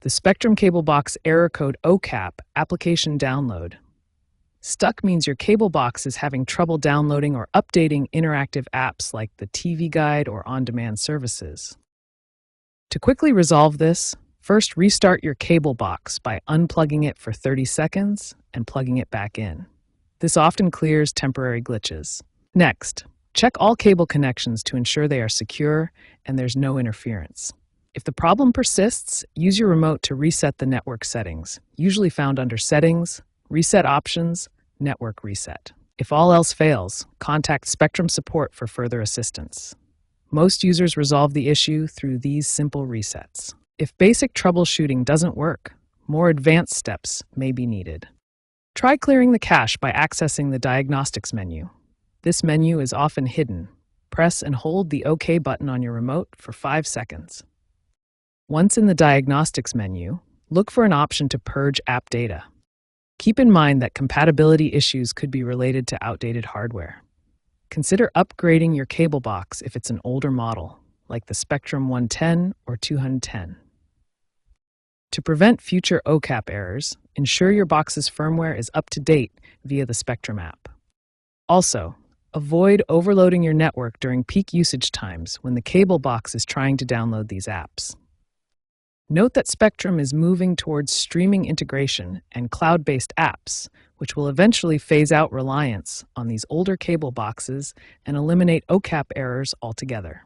The Spectrum Cable Box error code OCAP application download. Stuck means your cable box is having trouble downloading or updating interactive apps like the TV Guide or on-demand services. To quickly resolve this, first restart your cable box by unplugging it for 30 seconds and plugging it back in. This often clears temporary glitches. Next, check all cable connections to ensure they are secure and there's no interference. If the problem persists, use your remote to reset the network settings, usually found under Settings, Reset Options, Network Reset. If all else fails, contact Spectrum support for further assistance. Most users resolve the issue through these simple resets. If basic troubleshooting doesn't work, more advanced steps may be needed. Try clearing the cache by accessing the Diagnostics menu. This menu is often hidden. Press and hold the OK button on your remote for 5 seconds. Once in the Diagnostics menu, look for an option to purge app data. Keep in mind that compatibility issues could be related to outdated hardware. Consider upgrading your cable box if it's an older model, like the Spectrum 110 or 210. To prevent future OCAP errors, ensure your box's firmware is up to date via the Spectrum app. Also, avoid overloading your network during peak usage times when the cable box is trying to download these apps. Note that Spectrum is moving towards streaming integration and cloud-based apps, which will eventually phase out reliance on these older cable boxes and eliminate OCAP errors altogether.